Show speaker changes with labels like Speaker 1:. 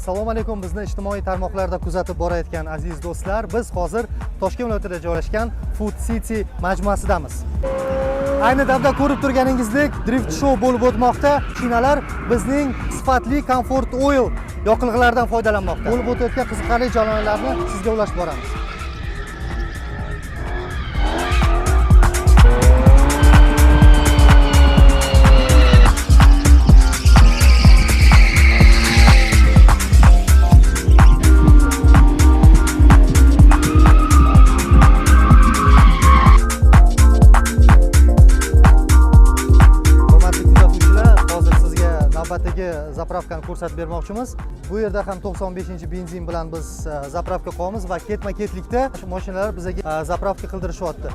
Speaker 1: Assalomu alaykum, bizni ijtimoiy tarmoqlarda kuzatib borayotgan aziz do'stlar, biz hozir Toshkent viloyatida joylashgan Food City majmuasidamiz. Ayni damda ko'rib turganingizdek, drift show bo'lib o'tmoqda. Mashinalar bizning sifatli Comfort Oil yoqilg'ilaridan foydalanmoqda. Bo'lib o'tayotgan qiziqarli jarayonlarni sizga ulashib boramiz. Navbatdagi zapravkani ko'rsatib bermoqchimiz. Bu yerda ham 95-benzin bilan biz zapravka qo'yamiz va ketma-ketlikda mashinalar bizga zapravka qildirishyapti.